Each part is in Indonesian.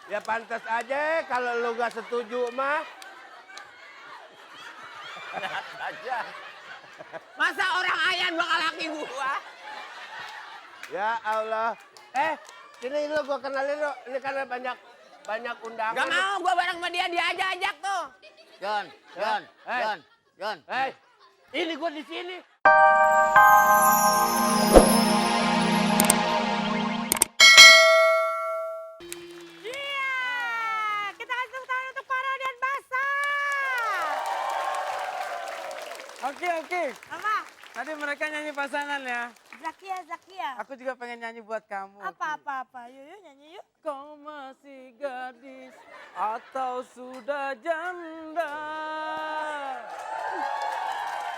Ya pantas aja kalau lu gak setuju mah. Lihat aja. Masa orang ayan bakal laki gua? Ya Allah. Sini lu gua kenalin lu. Ini karena banyak undangan. Gak mau gua bareng sama dia ajak tuh. Jon. Ini gua di sini. Iya, kita kasih tepuk tangan untuk Farel dan Basah. Oke. Apa? Tadi mereka nyanyi pasangan ya. Zakia. Aku juga pengen nyanyi buat kamu. Apa? Yuk nyanyi yuk. Kau masih gadis atau sudah janda?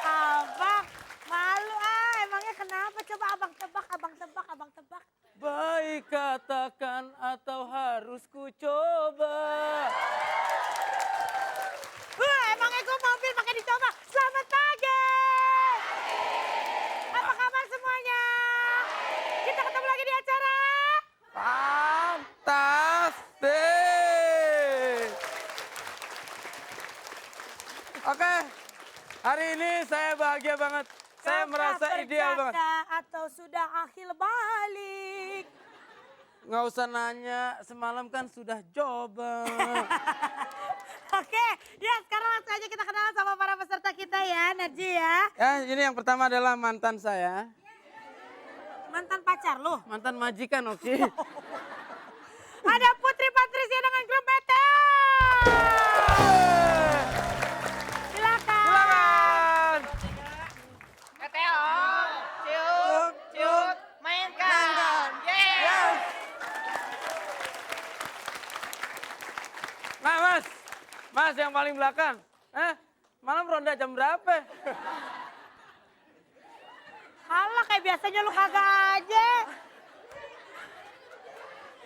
Abang, malu emangnya kenapa? Coba abang tebak. Baik katakan atau harus ku coba. Emangnya gue mobil pakai dicoba. Selamat pagi. Apa kabar semuanya? Kita ketemu lagi di acara. Fantastik. Oke, hari ini saya bahagia banget. Saya merasa ideal banget. Atau sudah akhir balik. Nggak usah nanya, semalam kan sudah coba. Oke, ya sekarang langsung aja kita kenalan sama para peserta kita ya, Narji ya. Ya, ini yang pertama adalah mantan saya. Mantan pacar lu. Mantan majikan, oke. Ada Putri Patricia dengan grup Meteor. Silakan. Meteor, ciut, mainkan. Yes. Nah, Mas yang paling belakang. Malam ronda jam berapa? Halah kayak biasanya lu kagak aja.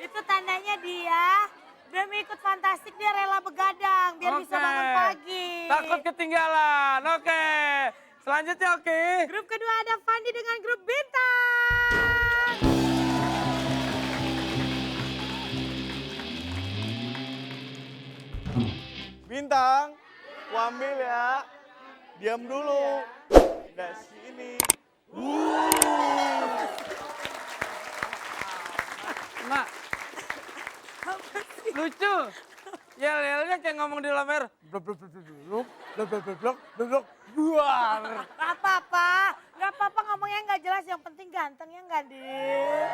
Itu tandanya dia demi ikut fantastik dia rela begadang biar bisa bangun pagi. Takut ketinggalan, oke. Selanjutnya oke. Grup kedua ada Fandi dengan grup Bintang. Bintang, ku ambil ya. Diam dulu. Nggak sini. Mak, lucu. Yel-yelnya kayak ngomong di lamer. Blok. Gak apa-apa ngomongnya nggak jelas, yang penting ganteng ya nggak, Dit?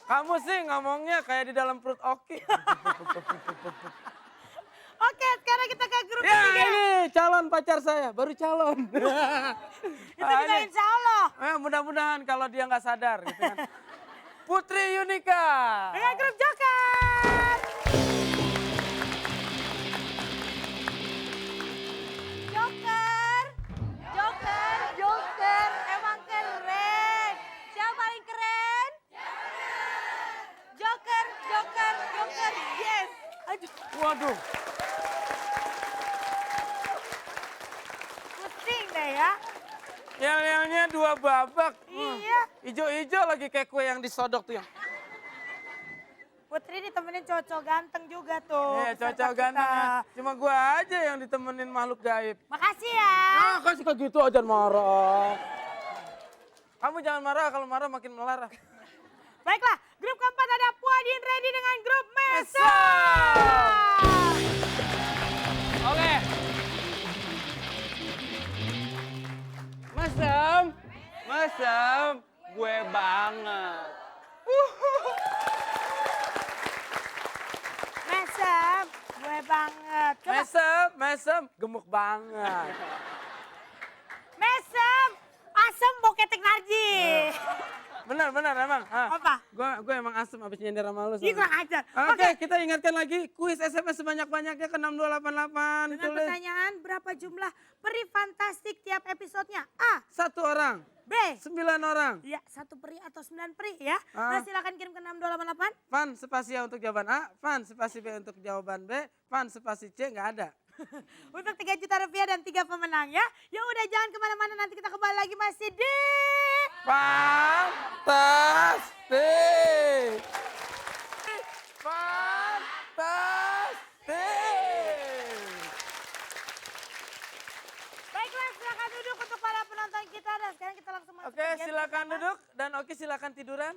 Kamu sih ngomongnya kayak di dalam perut Oki. Oke, sekarang kita ke grup Ya ketiga. ini calon pacar saya, baru calon. Itu juga insya Allah. Mudah-mudahan kalau dia nggak sadar gitu kan. Putri Yunika. Dengan grup Joker. Joker, emang keren. Siapa paling keren? Joker, yes. Aduh, Waduh. pusing deh ya. Yel-yelnya 2 babak. Iya. Ijo-ijo lagi kayak kue yang disodok tuh yang. Putri ditemenin cowok ganteng juga tuh. Iya, peserta cocok kita. ganteng. Cuma gua aja yang ditemenin makhluk gaib. Makasih ya. Kan suka gitu aja marah. Kamu jangan marah, kalau marah makin melarang. Baiklah, grup keempat ada Puadin Ready dengan grup Mesa. Mesa. Oke. Mesem, gue banget. Mesem, gue banget. Coba. Mesem, gemuk banget. Mesem, asem boketek Narji. Benar emang. Apa? Gue emang asem abis nyender sama lu. Ih, kurang ajar. Oke, kita ingatkan lagi kuis SMS sebanyak-banyaknya ke 6288. Dengan Tulis. pertanyaan, berapa jumlah peri fantastik tiap episodenya? A, 1 orang, B, 9 orang. ya 1 peri atau 9 peri ya. Ah. Nah, silakan kirim ke 6288. Fan spasi A untuk jawaban A, fan spasi B untuk jawaban B, fan spasi C nggak ada. Untuk 3 juta rupiah dan 3 pemenang ya. Ya udah, jangan kemana-mana, nanti kita kembali lagi masih di Fantastik. fantastik. Baiklah, silakan duduk untuk para penonton kita dan sekarang kita langsung masuk Oke, ke game silakan pertama. duduk dan Oki silakan tiduran.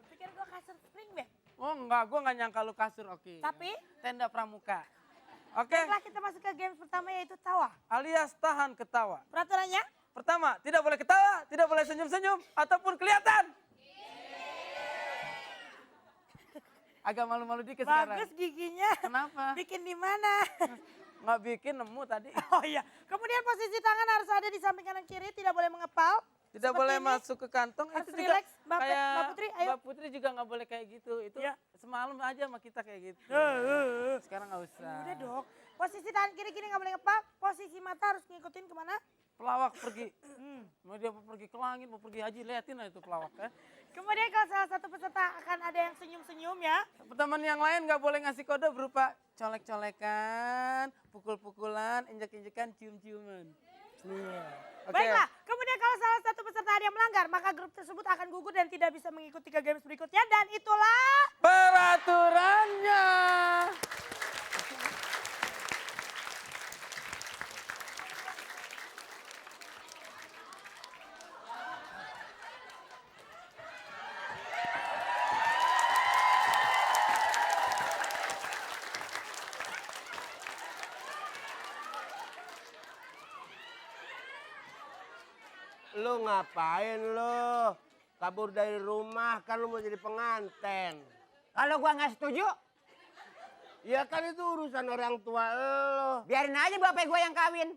Pikir gue kasur spring bed. Oh enggak, gue nggak nyangka lu kasur Oki. Tapi? Tenda pramuka. Oke, Baiklah, kita masuk ke game pertama yaitu tawa. alias tahan ketawa. Peraturannya? Pertama, tidak boleh ketawa, tidak boleh senyum-senyum, ataupun kelihatan. Agak malu-malu dikit sekarang. Bagus giginya. Kenapa? Bikin di mana? Nggak bikin, nemu tadi. Oh iya. Kemudian posisi tangan harus ada di samping kanan kiri, tidak boleh mengepal. Tidak Seperti boleh ini. masuk ke kantong. Harus Itu juga relax. Mbak Putri, ayo. Mbak Putri juga nggak boleh kayak gitu. Itu Ya. semalam aja sama kita kayak gitu. Sekarang nggak usah. Udah dong. Posisi tangan kiri-kiri nggak boleh ngepal. Posisi mata harus ngikutin kemana? Pelawak pergi. Mau dia mau pergi ke langit, mau pergi haji, liatin lah itu pelawak. Kemudian kalau salah satu peserta akan ada yang senyum-senyum ya. Teman yang lain nggak boleh ngasih kode berupa colek-colekan, pukul-pukulan, injek-injekan, cium-ciuman. Oke. Baiklah, kemudian kalau salah satu peserta ada yang melanggar, maka grup tersebut akan gugur dan tidak bisa mengikuti ke games berikutnya. Dan itulah Peraturannya. Lu ngapain lu? Kabur dari rumah kan lu mau jadi penganten. Kalau gua nggak setuju, Ya kan itu urusan orang tua lu. biarin aja bapak gua yang kawin.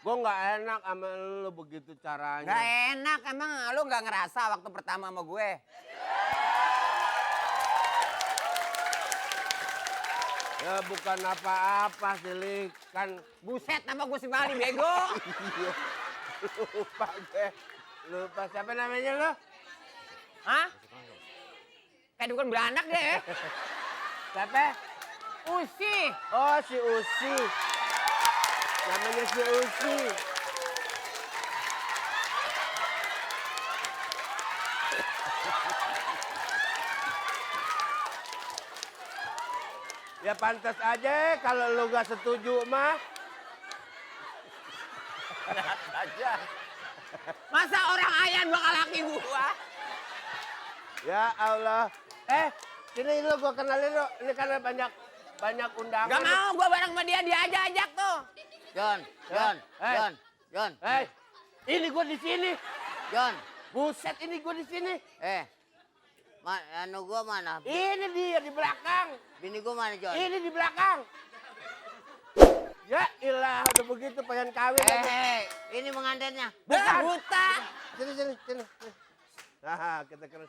Gue nggak enak sama lu begitu caranya. Gak enak, emang lu nggak ngerasa waktu pertama sama gue? Ya bukan apa-apa sih, Lik. Kan Buset, nama gue si Bali, bego. lupa gue. Lupa siapa namanya lu? Hah? Kayak dukun beranak deh. Siapa? Usi. Oh si Usi. Namanya si Usi. Ya pantas aja kalau lu gak setuju mah. Aja. Masa orang ayan bakal laki gua? Ya Allah. Sini lu gua kenalin lu. Ini karena banyak undangan. Gak mau, gua bareng sama dia ajak tuh. Jon, Jon, Eh. Jon, Jon, Hei, ini gua di sini. Jon. Buset, ini gua di sini. Anu gua mana? Ini dia di belakang. Bini gua mana, Jon? Ini di belakang. Ya ilah, udah begitu pengen kawin. Ini mengantennya. Bukan. Buta. Sini. Nah, kita keren.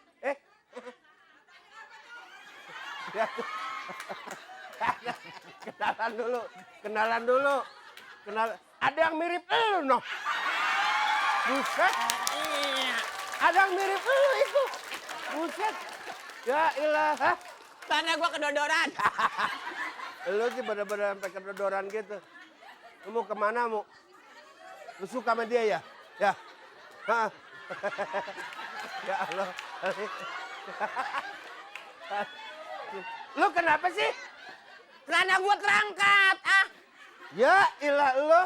Ya. Kenalan dulu. Ada yang mirip lu, noh. Buset. Ada yang mirip lu itu. Buset. Ya ilah. Hah? Karena gua kedodoran. Lu sih bener-bener sampai kedodoran gitu. Lu mau kemana, Mu? Lu suka sama dia ya? Ya. Hah? Ya Allah. Lu kenapa sih? Karena gua terangkat. Ah, Ya ilah lu.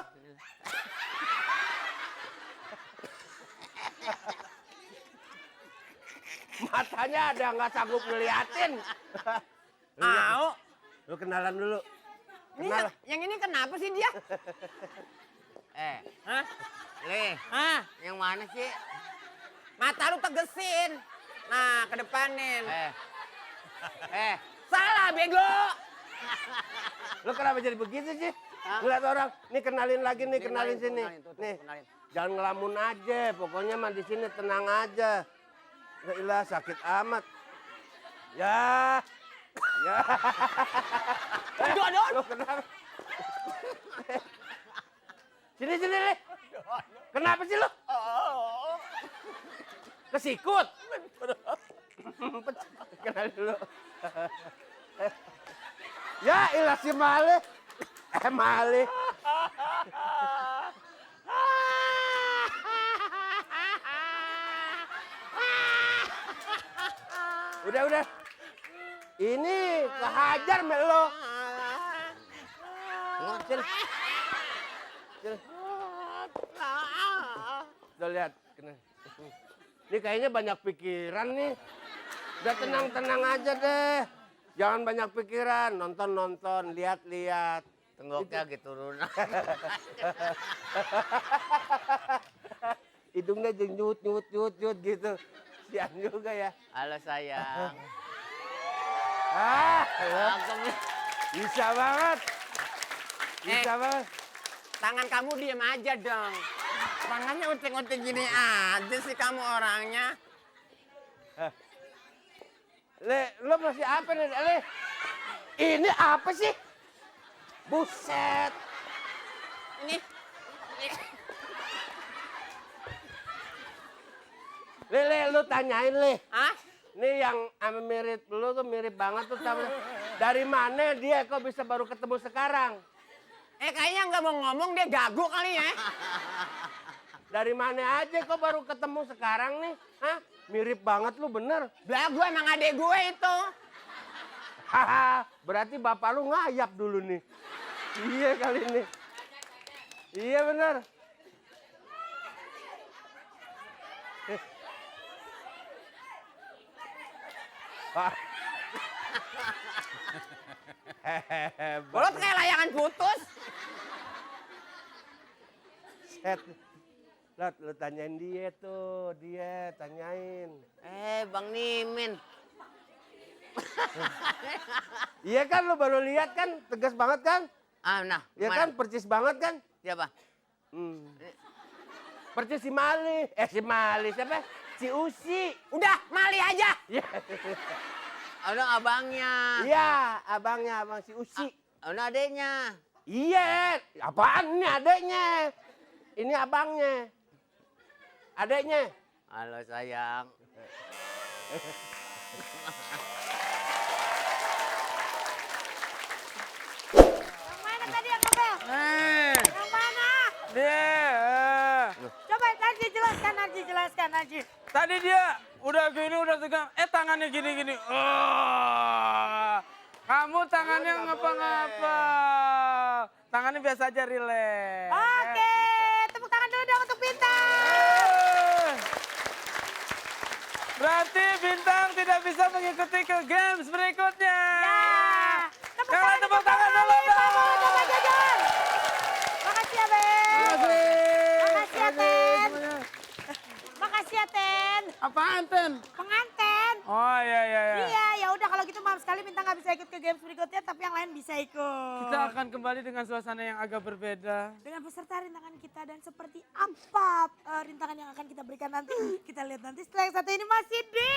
Matanya ada nggak sanggup ngeliatin. mau. Lu kenalan dulu. Ini Kenal. yang ini kenapa sih dia? Hah? Leh, Hah? yang mana sih? Mata lu tegesin. Nah, kedepanin. Salah, bego. Lu kenapa jadi begitu sih? Ngeliat orang, nih kenalin lagi nih, kenalin sini. tuh, Nih, kenalin. jangan ngelamun aja, pokoknya mah di sini tenang aja. Ya ilah sakit amat. Ya. Dodon. Lu kenapa? Sini nih. Kenapa sih lu? Kesikut. Kenal dulu. Ya ilah si Male. Male. Udah. Ini kehajar melo. Ngocil. Udah lihat. Ini kayaknya banyak pikiran nih. Udah tenang-tenang aja deh. Jangan banyak pikiran. Nonton-nonton, lihat-lihat. Tenggoknya gitu turunan. Hidungnya nyut gitu. Sian juga ya. Halo sayang. Bisa banget. Bisa banget. Tangan kamu diem aja dong. Tangannya unting-unting gini aja sih kamu orangnya. Le, lo masih apa nih, Le? Ini apa sih? Buset. Ini. Le, lu tanyain, Le. Hah? Nih yang sama mirip lu tuh mirip banget tuh sama. Dari mana dia kok bisa baru ketemu sekarang? Kayaknya nggak mau ngomong dia gagu kali ya. Dari mana aja kok baru ketemu sekarang nih? Hah? Mirip banget lu bener. Belagu emang adek gue itu. Haha, berarti bapak lu ngayap dulu nih. Iya kali ini. Iya bener. Wah. Bolot kayak layangan putus. Set. Lot, lu tanyain dia tuh, tanyain. Bang Mimin. Iya kan, lu baru lihat kan, tegas banget kan? Nah. Iya mana? kan, percis banget kan? Siapa? Percis si Mali. Si Mali siapa? Si Usi. Udah, Mali aja. Iya, Abangnya. iya, abangnya, abang si Usi. Adeknya. Iya, apaan nih adeknya? Ini abangnya. Adeknya. Halo sayang. Yang mana tadi yang ngepel? Yang mana? Coba Narji jelaskan Narji. Tadi dia udah gini, udah tegang. Tangannya gini-gini. Kamu tangannya ngapa-ngapa. Tangannya biasa aja, rileks. Oke, tepuk tangan dulu dong untuk Bintang. Berarti Bintang tidak bisa mengikuti ke games berikutnya. Ya, Tepuk tangan dulu dong. Coba jajan. Makasih ya, Ben. Makasih ya, Ten. Makasih ya, Ten. Apaan, Ten? Penganten. Oh, iya. Iya, ya udah kalau gitu maaf sekali Bintang nggak bisa ikut ke games berikutnya, tapi yang lain bisa ikut. Kita akan kembali dengan suasana yang agak berbeda. Dengan peserta rintangan kita dan seperti apa rintangan yang akan kita berikan nanti, kita lihat nanti setelah yang satu ini masih di